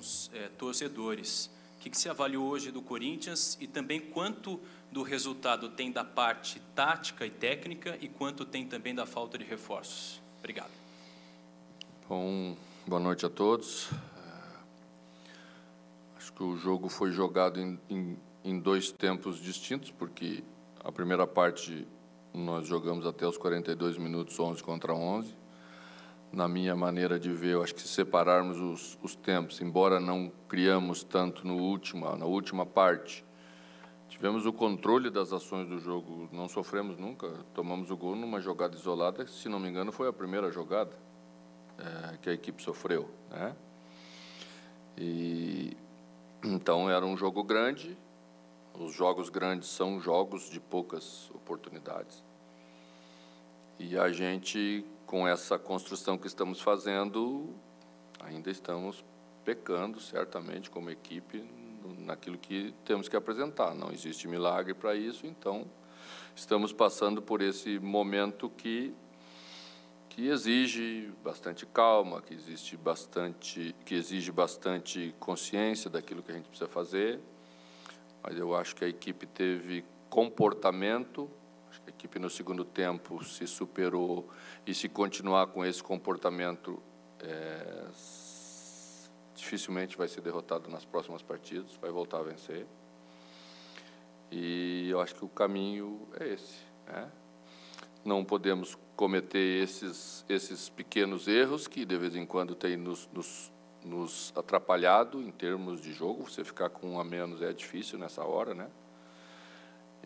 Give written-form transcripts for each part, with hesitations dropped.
alguns torcedores. O que se avaliou hoje do Corinthians e também quanto do resultado tem da parte tática e técnica e quanto tem também da falta de reforços? Obrigado. Bom, boa noite a todos. Acho que o jogo foi jogado em dois tempos distintos, porque a primeira parte nós jogamos até os 42 minutos, 11 contra 11. Na minha maneira de ver, eu acho que se separarmos os tempos, embora não criamos tanto na última parte, tivemos o controle das ações do jogo, não sofremos nunca, tomamos o gol numa jogada isolada, se não me engano foi a primeira jogada que a equipe sofreu, né? E então era um jogo grande, os jogos grandes são jogos de poucas oportunidades. E a gente, com essa construção que estamos fazendo, ainda estamos pecando, certamente, como equipe, naquilo que temos que apresentar. Não existe milagre para isso, então estamos passando por esse momento que exige bastante calma, que exige bastante consciência daquilo que a gente precisa fazer. Mas eu acho que a equipe teve comportamento. Acho que a equipe, no segundo tempo, se superou e, se continuar com esse comportamento, dificilmente vai ser derrotado nas próximas partidas, vai voltar a vencer. E eu acho que o caminho é esse, né? Não podemos cometer esses pequenos erros que, de vez em quando, têm nos atrapalhado em termos de jogo. Você ficar com um a menos é difícil nessa hora, né?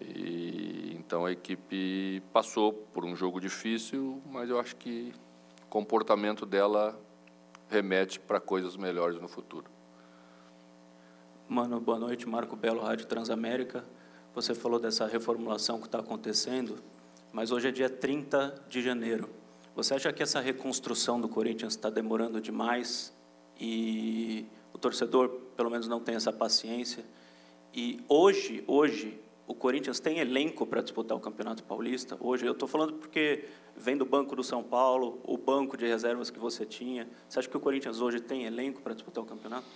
E então a equipe passou por um jogo difícil, mas eu acho que o comportamento dela remete para coisas melhores no futuro. Mano, boa noite. Marco Belo, Rádio Transamérica. Você falou dessa reformulação que está acontecendo, mas hoje é dia 30 de janeiro. Você acha que essa reconstrução do Corinthians está demorando demais e o torcedor, pelo menos, não tem essa paciência? E hoje o Corinthians tem elenco para disputar o Campeonato Paulista? Hoje, eu estou falando porque vem do Banco do São Paulo, o banco de reservas que você tinha. Você acha que o Corinthians hoje tem elenco para disputar o campeonato?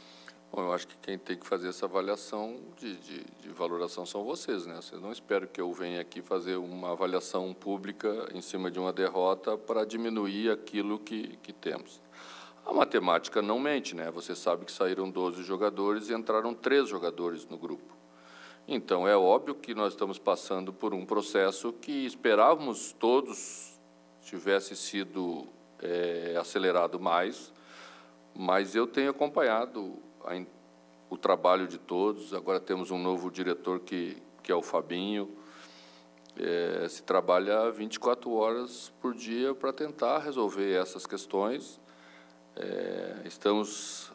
Bom, eu acho que quem tem que fazer essa avaliação de valoração são vocês, né? Vocês não esperam que eu venha aqui fazer uma avaliação pública em cima de uma derrota para diminuir aquilo que temos. A matemática não mente, né? Você sabe que saíram 12 jogadores e entraram 3 jogadores no grupo. Então, é óbvio que nós estamos passando por um processo que esperávamos todos tivesse sido acelerado mais, mas eu tenho acompanhado o trabalho de todos. Agora temos um novo diretor que é o Fabinho. Se trabalha 24 horas por dia para tentar resolver essas questões. Estamos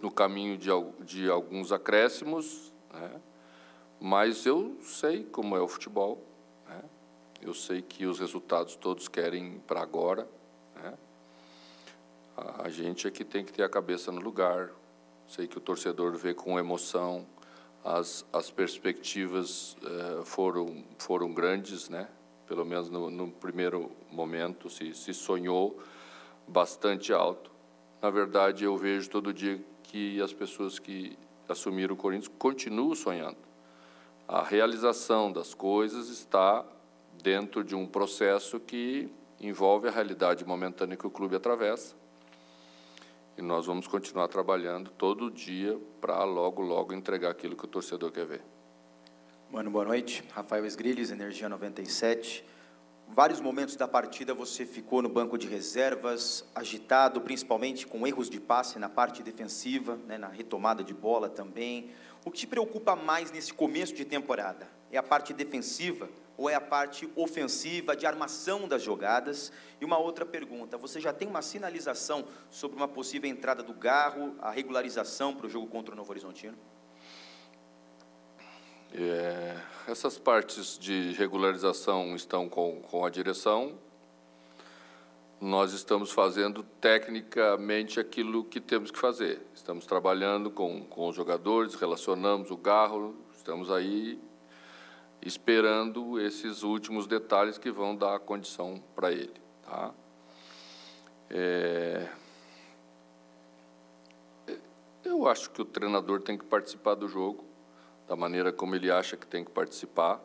no caminho de alguns acréscimos, né? Mas eu sei como é o futebol, né? Eu sei que os resultados todos querem para agora, né? A gente é que tem que ter a cabeça no lugar. Sei que o torcedor vê com emoção, as perspectivas foram grandes, né? Pelo menos no primeiro momento se sonhou bastante alto. Na verdade, eu vejo todo dia que as pessoas que assumiram o Corinthians continuam sonhando. A realização das coisas está dentro de um processo que envolve a realidade momentânea que o clube atravessa. E nós vamos continuar trabalhando todo dia para logo entregar aquilo que o torcedor quer ver. Mano, boa noite. Rafael Esgrilles, Energia 97. Vários momentos da partida você ficou no banco de reservas, agitado, principalmente com erros de passe na parte defensiva, né, na retomada de bola também. O que te preocupa mais nesse começo de temporada? É a parte defensiva ou é a parte ofensiva, de armação das jogadas? E uma outra pergunta, você já tem uma sinalização sobre uma possível entrada do Garro, a regularização para o jogo contra o Novo Horizontino? Essas partes de regularização estão com a direção. Nós estamos fazendo tecnicamente aquilo que temos que fazer. Estamos trabalhando com os jogadores, relacionamos o Garro, estamos aí esperando esses últimos detalhes que vão dar a condição para ele, tá? Eu acho que o treinador tem que participar do jogo, da maneira como ele acha que tem que participar.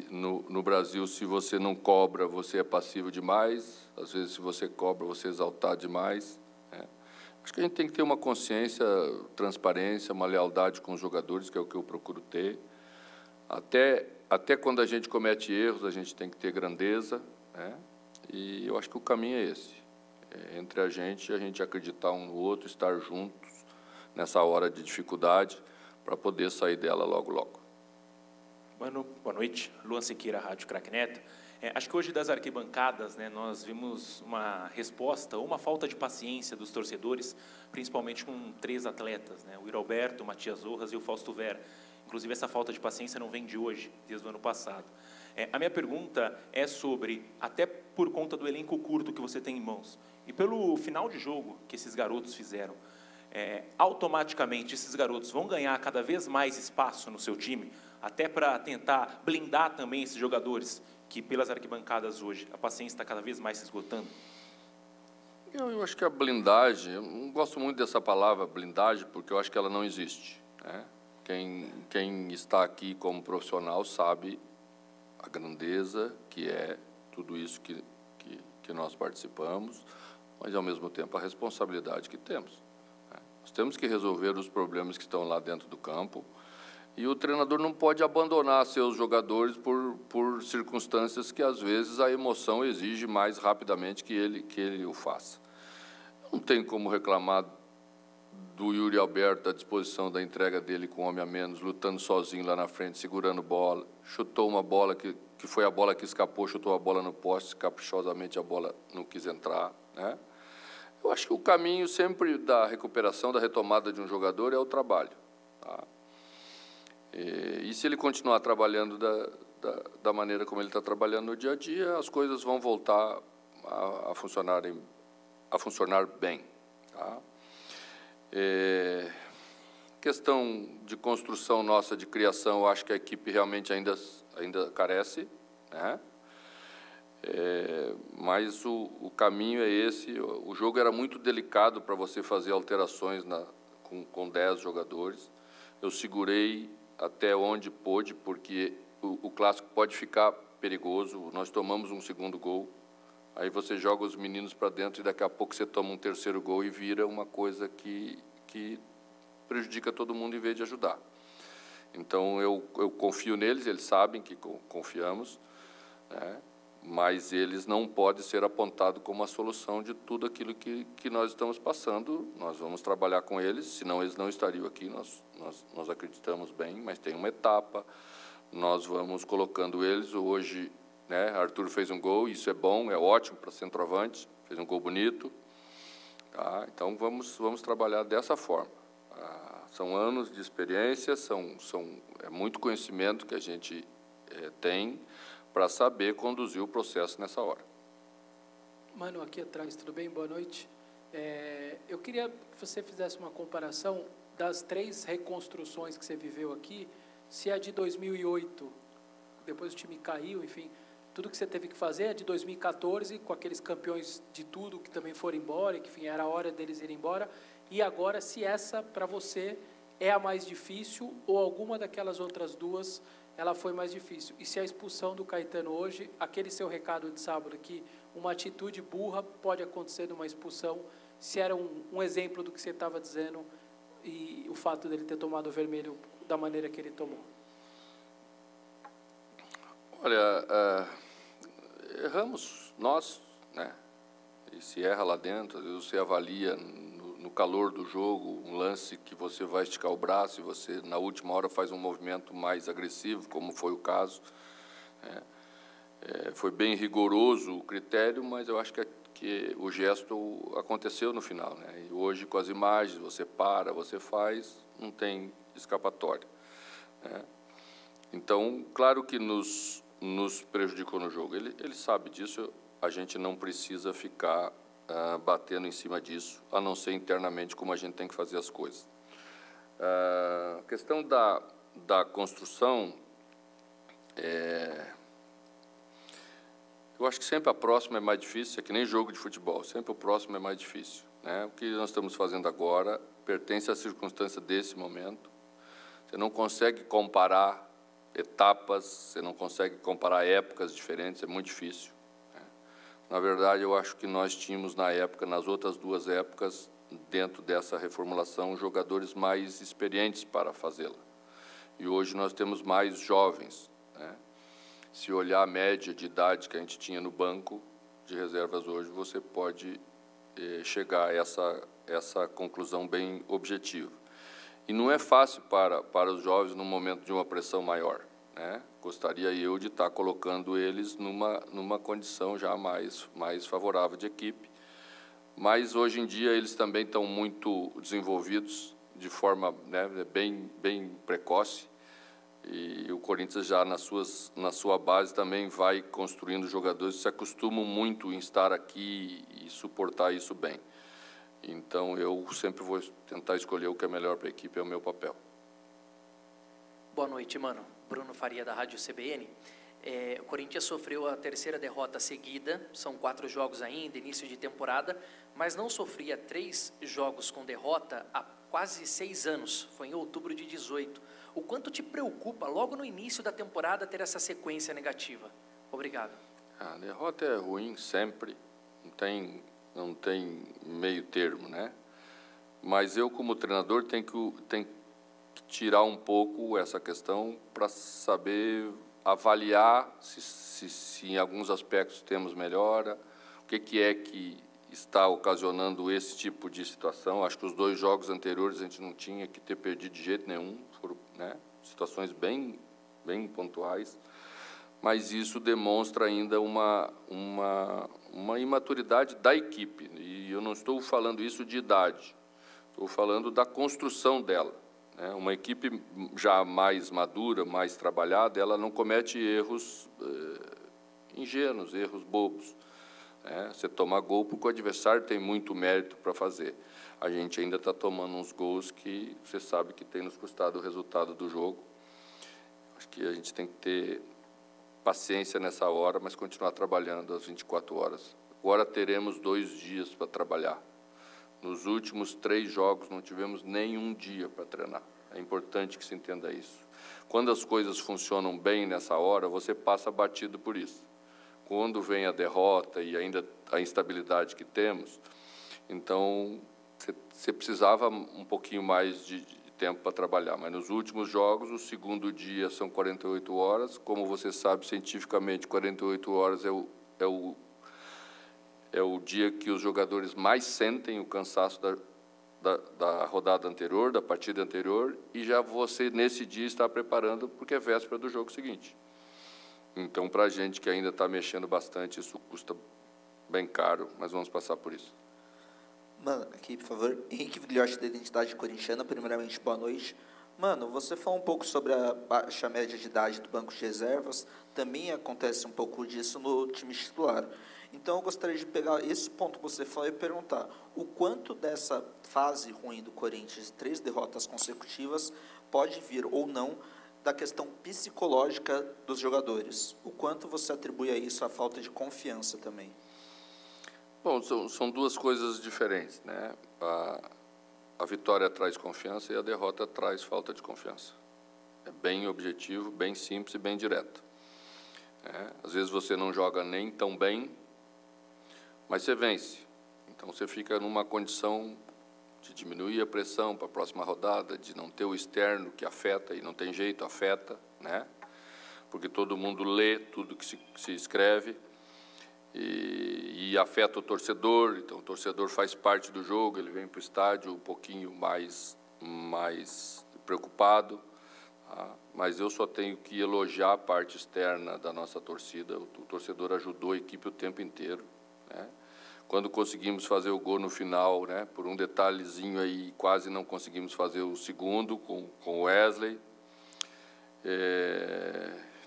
No Brasil, se você não cobra, você é passivo demais. Às vezes, se você cobra, você é exaltado demais. Acho que a gente tem que ter uma consciência, transparência, uma lealdade com os jogadores, que é o que eu procuro ter. Até quando a gente comete erros, a gente tem que ter grandeza, né? E eu acho que o caminho é esse. Entre a gente acreditar um no outro, estar juntos nessa hora de dificuldade, para poder sair dela logo, logo. Mano, boa noite. Luan Siqueira, Rádio Craque Neto. Acho que hoje das arquibancadas, né, nós vimos uma resposta, uma falta de paciência dos torcedores, principalmente com 3 atletas, né, o Iralberto, o Matias Rojas e o Fausto Vera. Inclusive, essa falta de paciência não vem de hoje, desde o ano passado. A minha pergunta é sobre, até por conta do elenco curto que você tem em mãos, e pelo final de jogo que esses garotos fizeram, automaticamente esses garotos vão ganhar cada vez mais espaço no seu time, até para tentar blindar também esses jogadores, que pelas arquibancadas hoje a paciência está cada vez mais se esgotando? Eu acho que a blindagem, eu não gosto muito dessa palavra blindagem, porque eu acho que ela não existe, né? Quem está aqui como profissional sabe a grandeza que é tudo isso que nós participamos, mas, ao mesmo tempo, a responsabilidade que temos, né? Nós temos que resolver os problemas que estão lá dentro do campo, e o treinador não pode abandonar seus jogadores por circunstâncias que, às vezes, a emoção exige mais rapidamente que ele o faça. Não tem como reclamar do Yuri Alberto, à disposição da entrega dele com um homem a menos, lutando sozinho lá na frente, segurando bola, chutou uma bola que foi a bola que escapou, chutou a bola no poste, caprichosamente a bola não quis entrar, né? Eu acho que o caminho sempre da recuperação, da retomada de um jogador é o trabalho, tá? E se ele continuar trabalhando da maneira como ele está trabalhando no dia a dia, as coisas vão voltar a funcionar bem, tá? Questão de construção nossa, de criação, eu acho que a equipe realmente ainda carece, né? Mas o caminho é esse. O jogo era muito delicado para você fazer alterações com 10 jogadores. Eu segurei até onde pôde, porque o clássico pode ficar perigoso. Nós tomamos um segundo gol, aí você joga os meninos para dentro e daqui a pouco você toma um terceiro gol e vira uma coisa que prejudica todo mundo em vez de ajudar. Então, eu confio neles, eles sabem que confiamos, né? Mas eles não podem ser apontados como a solução de tudo aquilo que nós estamos passando. Nós vamos trabalhar com eles, senão eles não estariam aqui, nós acreditamos bem, mas tem uma etapa, nós vamos colocando eles. Hoje, né, Arthur fez um gol, isso é bom, é ótimo para centroavante, fez um gol bonito, tá? Então, vamos trabalhar dessa forma. São anos de experiência, é muito conhecimento que a gente tem para saber conduzir o processo nessa hora. Mano, aqui atrás, tudo bem? Boa noite. Eu queria que você fizesse uma comparação das 3 reconstruções que você viveu aqui, se a de 2008, depois o time caiu, enfim, tudo que você teve que fazer, a de 2014, com aqueles campeões de tudo que também foram embora, que, enfim, era a hora deles irem embora, e agora, se essa, para você, é a mais difícil, ou alguma daquelas outras 2 ela foi mais difícil. E se a expulsão do Caetano hoje, aquele seu recado de sábado, que uma atitude burra pode acontecer numa expulsão, se era um exemplo do que você estava dizendo e o fato dele ter tomado o vermelho da maneira que ele tomou? Olha, erramos nós, né? E se erra lá dentro, às vezes você avalia no calor do jogo, um lance que você vai esticar o braço e você, na última hora, faz um movimento mais agressivo, como foi o caso. Foi bem rigoroso o critério, mas eu acho que o gesto aconteceu no final, né? E hoje, com as imagens, você para, você faz, não tem escapatória, né? Então, claro que nos prejudicou no jogo. Ele sabe disso, a gente não precisa ficar batendo em cima disso, a não ser internamente como a gente tem que fazer as coisas. A questão da construção, eu acho que sempre a próxima é mais difícil, é que nem jogo de futebol, sempre o próximo é mais difícil, né? O que nós estamos fazendo agora pertence à circunstância desse momento. Você não consegue comparar etapas, você não consegue comparar épocas diferentes, é muito difícil, né? Na verdade, eu acho que nós tínhamos, na época, nas outras duas épocas, dentro dessa reformulação, jogadores mais experientes para fazê-la. E hoje nós temos mais jovens, né? Se olhar a média de idade que a gente tinha no banco de reservas hoje, você pode chegar a essa conclusão bem objetiva. E não é fácil para os jovens num momento de uma pressão maior, né? Gostaria eu de estar colocando eles numa condição já mais favorável de equipe, mas hoje em dia eles também estão muito desenvolvidos de forma, né, bem precoce, e o Corinthians já na sua base também vai construindo jogadores que se acostumam muito em estar aqui e suportar isso bem. Então, eu sempre vou tentar escolher o que é melhor para a equipe, é o meu papel. Boa noite, mano. Bruno Faria, da Rádio CBN. O Corinthians sofreu a terceira derrota seguida, são 4 jogos ainda, início de temporada, mas não sofria 3 jogos com derrota há quase 6 anos, foi em outubro de 18. O quanto te preocupa, logo no início da temporada, ter essa sequência negativa? Obrigado. A derrota é ruim sempre, não tem meio termo, né? Mas eu, como treinador, tenho que tirar um pouco essa questão para saber avaliar se em alguns aspectos temos melhora, o que é que está ocasionando esse tipo de situação. Acho que os 2 jogos anteriores a gente não tinha que ter perdido de jeito nenhum, foram, né, situações bem pontuais, mas isso demonstra ainda uma imaturidade da equipe, e eu não estou falando isso de idade, estou falando da construção dela, né? Uma equipe já mais madura, mais trabalhada, ela não comete erros ingênuos, erros bobos, né? Você toma gol porque o adversário tem muito mérito para fazer. A gente ainda está tomando uns gols que você sabe que tem nos custado o resultado do jogo. Acho que a gente tem que ter paciência nessa hora, mas continuar trabalhando às 24 horas. Agora teremos 2 dias para trabalhar. Nos últimos 3 jogos não tivemos nenhum dia para treinar. É importante que se entenda isso. Quando as coisas funcionam bem nessa hora, você passa batido por isso. Quando vem a derrota e ainda a instabilidade que temos, então você precisava um pouquinho mais de tempo para trabalhar. Mas nos últimos jogos, o segundo dia são 48 horas. Como você sabe, cientificamente, 48 horas é o dia que os jogadores mais sentem o cansaço da rodada anterior, da partida anterior, e já você, nesse dia, está preparando, porque é véspera do jogo seguinte. Então, para a gente que ainda está mexendo bastante, isso custa bem caro, mas vamos passar por isso. Mano, aqui, por favor. Henrique Vigliotti, da Identidade Corintiana. Primeiramente, boa noite. Mano, você falou um pouco sobre a baixa média de idade do banco de reservas. Também acontece um pouco disso no time titular. Então, eu gostaria de pegar esse ponto que você falou e perguntar o quanto dessa fase ruim do Corinthians, 3 derrotas consecutivas, pode vir ou não da questão psicológica dos jogadores. O quanto você atribui a isso a falta de confiança também? Bom, são 2 coisas diferentes, né? A vitória traz confiança e a derrota traz falta de confiança. É bem objetivo, bem simples e bem direto. Às vezes você não joga nem tão bem, mas você vence. Então você fica numa condição de diminuir a pressão para a próxima rodada, de não ter o externo que afeta, e não tem jeito, afeta, né? Porque todo mundo lê tudo que se escreve, e afeta o torcedor. Então o torcedor faz parte do jogo, ele vem para o estádio um pouquinho mais preocupado, tá? Mas eu só tenho que elogiar a parte externa da nossa torcida. O torcedor ajudou a equipe o tempo inteiro, né? Quando conseguimos fazer o gol no final, né, por um detalhezinho aí, quase não conseguimos fazer o segundo com o Wesley.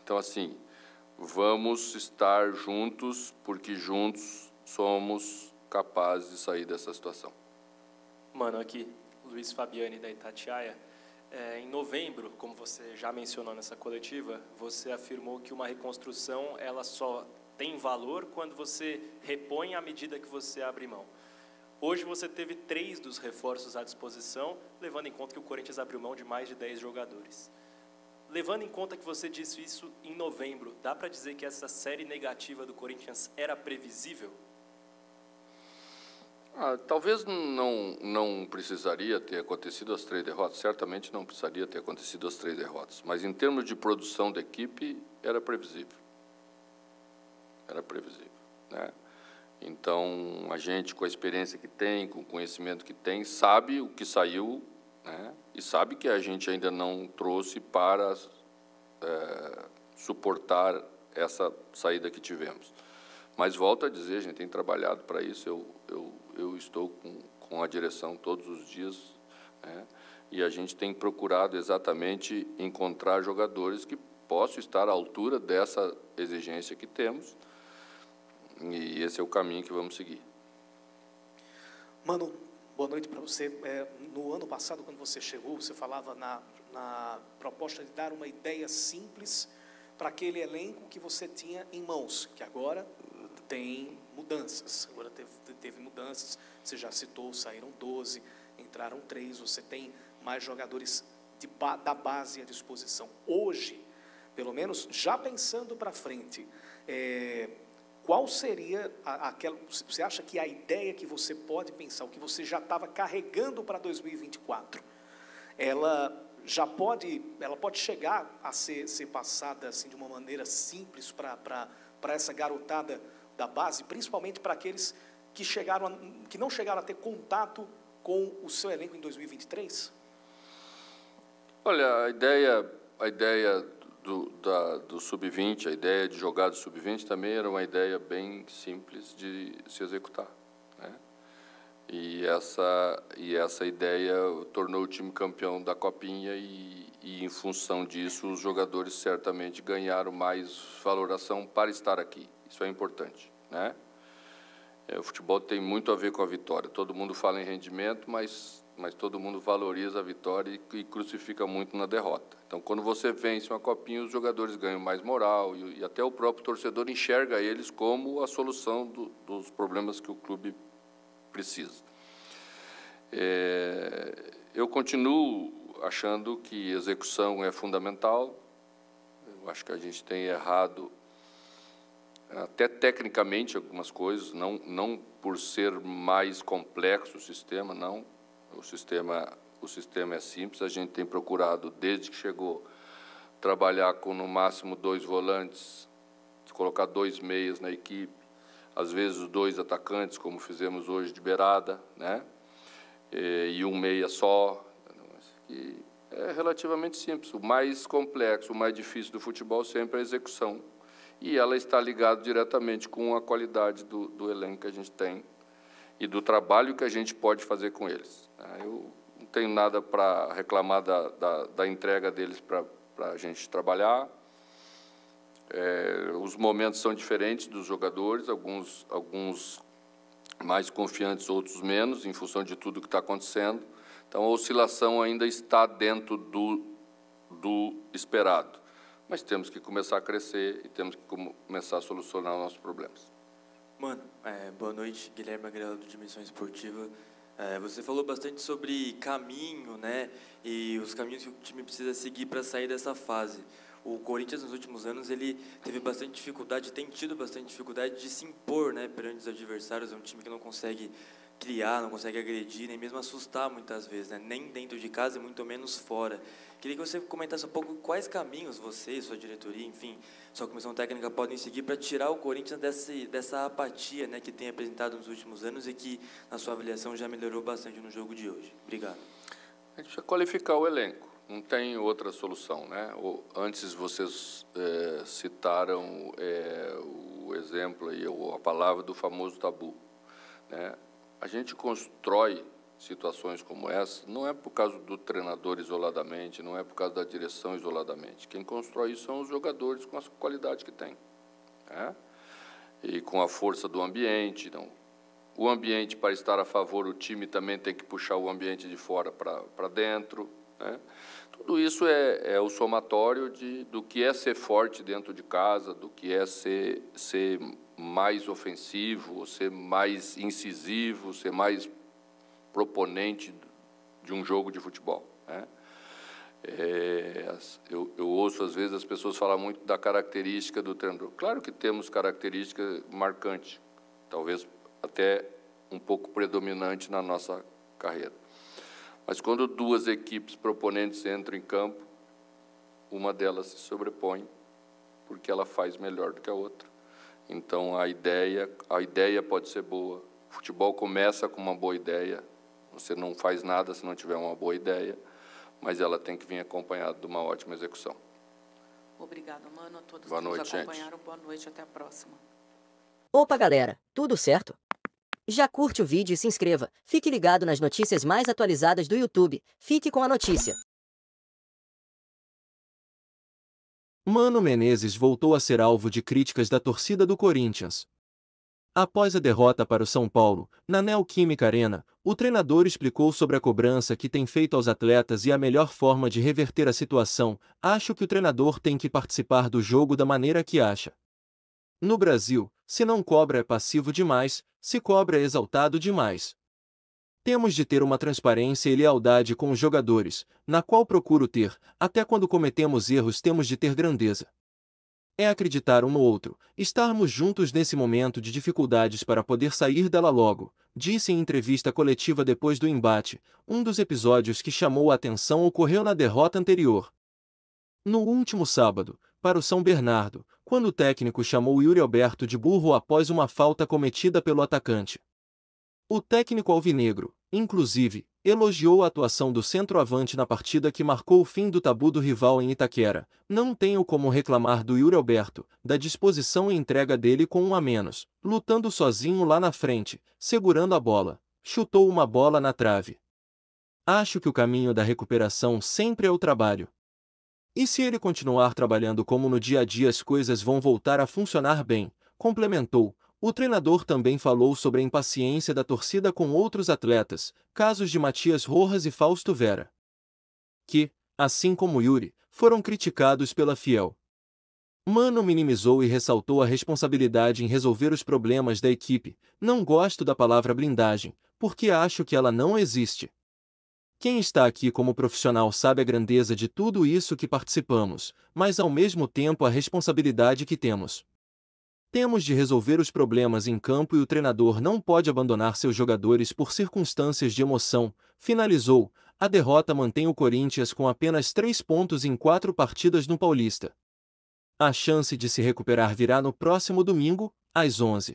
Então, assim, vamos estar juntos, porque juntos somos capazes de sair dessa situação. Mano, aqui, Luiz Fabiani, da Itatiaia. Em novembro, como você já mencionou nessa coletiva, você afirmou que uma reconstrução ela só tem valor quando você repõe à medida que você abre mão. Hoje você teve 3 dos reforços à disposição, levando em conta que o Corinthians abriu mão de mais de 10 jogadores. Levando em conta que você disse isso em novembro, dá para dizer que essa série negativa do Corinthians era previsível? Talvez não precisaria ter acontecido as 3 derrotas, certamente não precisaria ter acontecido as 3 derrotas, mas em termos de produção da equipe, era previsível. Era previsível, né? Então, a gente, com a experiência que tem, com o conhecimento que tem, sabe o que saiu, né? E sabe que a gente ainda não trouxe para suportar essa saída que tivemos. Mas, volto a dizer, a gente tem trabalhado para isso, eu estou com a direção todos os dias, né? E a gente tem procurado exatamente encontrar jogadores que possam estar à altura dessa exigência que temos, e esse é o caminho que vamos seguir. Mano, boa noite para você. No ano passado, quando você chegou, você falava na proposta de dar uma ideia simples para aquele elenco que você tinha em mãos, que agora tem mudanças. Agora teve mudanças, você já citou, saíram 12, entraram 3, você tem mais jogadores da base à disposição. Hoje, pelo menos, já pensando para frente, qual seria aquela... Você acha que a ideia que você pode pensar, o que você já estava carregando para 2024, ela pode chegar a ser passada assim, de uma maneira simples para essa garotada da base, principalmente para aqueles que não chegaram a ter contato com o seu elenco em 2023? Olha, a ideia do Sub-20, a ideia de jogar do Sub-20 também era uma ideia bem simples de se executar, né? E essa ideia tornou o time campeão da Copinha e em função disso, os jogadores certamente ganharam mais valoração para estar aqui. Isso é importante, né? O futebol tem muito a ver com a vitória. Todo mundo fala em rendimento, mas todo mundo valoriza a vitória e crucifica muito na derrota. Então, quando você vence uma Copinha, os jogadores ganham mais moral e até o próprio torcedor enxerga eles como a solução dos problemas que o clube precisa. Eu continuo achando que execução é fundamental. Eu acho que a gente tem errado até tecnicamente algumas coisas, não por ser mais complexo o sistema, não. O sistema é simples, a gente tem procurado, desde que chegou, trabalhar com no máximo 2 volantes, colocar 2 meias na equipe, às vezes 2 atacantes, como fizemos hoje de beirada, né? E 1 meia só. E é relativamente simples. O mais complexo, o mais difícil do futebol sempre é a execução. E ela está ligada diretamente com a qualidade do elenco que a gente tem e do trabalho que a gente pode fazer com eles. Eu não tenho nada para reclamar da entrega deles para a gente trabalhar. Os momentos são diferentes dos jogadores, alguns mais confiantes, outros menos, em função de tudo que está acontecendo. Então, a oscilação ainda está dentro do esperado. Mas temos que começar a crescer e temos que começar a solucionar os nossos problemas. Mano, boa noite, Guilherme Agrela, do Dimensão Esportiva. Você falou bastante sobre caminho, né, e os caminhos que o time precisa seguir para sair dessa fase. O Corinthians, nos últimos anos, ele teve bastante dificuldade, tem tido bastante dificuldade de se impor, né, perante os adversários. É um time que não consegue criar, não consegue agredir, nem mesmo assustar muitas vezes, né, nem dentro de casa e muito menos fora. Queria que você comentasse um pouco quais caminhos você, sua diretoria, enfim, sua comissão técnica podem seguir para tirar o Corinthians dessa apatia, né, que tem apresentado nos últimos anos e que, na sua avaliação, já melhorou bastante no jogo de hoje. Obrigado. A gente precisa qualificar o elenco, não tem outra solução, né? Antes vocês citaram o exemplo e a palavra do famoso tabu, né? A gente constrói situações como essa, não é por causa do treinador isoladamente, não é por causa da direção isoladamente. Quem constrói isso são os jogadores com a qualidade que tem, né? E com a força do ambiente. Então, o ambiente, para estar a favor, o time também tem que puxar o ambiente de fora para dentro, né? Tudo isso é o somatório do que é ser forte dentro de casa, do que é ser mais ofensivo, ou ser mais incisivo, ser mais proponente de um jogo de futebol, né? Eu ouço, às vezes, as pessoas falar muito da característica do treinador. Claro que temos característica marcante, talvez até um pouco predominante na nossa carreira. Mas quando duas equipes proponentes entram em campo, uma delas se sobrepõe, porque ela faz melhor do que a outra. Então, a ideia pode ser boa. O futebol começa com uma boa ideia. Você não faz nada se não tiver uma boa ideia, mas ela tem que vir acompanhada de uma ótima execução. Obrigada, mano, a todos Boa que noite, nos acompanharam. Boa noite, até a próxima. Opa, galera, tudo certo? Já curte o vídeo e se inscreva. Fique ligado nas notícias mais atualizadas do YouTube. Fique com a notícia. Mano Menezes voltou a ser alvo de críticas da torcida do Corinthians. Após a derrota para o São Paulo, na Neoquímica Arena, o treinador explicou sobre a cobrança que tem feito aos atletas e a melhor forma de reverter a situação. Acho que o treinador tem que participar do jogo da maneira que acha. No Brasil, se não cobra é passivo demais, se cobra é exaltado demais. Temos de ter uma transparência e lealdade com os jogadores, na qual procuro ter, até quando cometemos erros temos de ter grandeza. É acreditar um no outro, estarmos juntos nesse momento de dificuldades para poder sair dela logo, disse em entrevista coletiva depois do embate. Um dos episódios que chamou a atenção ocorreu na derrota anterior. No último sábado, para o São Bernardo, quando o técnico chamou Yuri Alberto de burro após uma falta cometida pelo atacante. O técnico alvinegro, inclusive, elogiou a atuação do centroavante na partida que marcou o fim do tabu do rival em Itaquera. Não tenho como reclamar do Yuri Alberto, da disposição e entrega dele com um a menos, lutando sozinho lá na frente, segurando a bola. Chutou uma bola na trave. Acho que o caminho da recuperação sempre é o trabalho. E se ele continuar trabalhando como no dia a dia as coisas vão voltar a funcionar bem, complementou. O treinador também falou sobre a impaciência da torcida com outros atletas, casos de Matias Rojas e Fausto Vera, que, assim como Yuri, foram criticados pela Fiel. Mano minimizou e ressaltou a responsabilidade em resolver os problemas da equipe. Não gosto da palavra blindagem, porque acho que ela não existe. Quem está aqui como profissional sabe a grandeza de tudo isso que participamos, mas ao mesmo tempo a responsabilidade que temos. Temos de resolver os problemas em campo e o treinador não pode abandonar seus jogadores por circunstâncias de emoção, finalizou. A derrota mantém o Corinthians com apenas 3 pontos em 4 partidas no Paulista. A chance de se recuperar virá no próximo domingo, às 11h.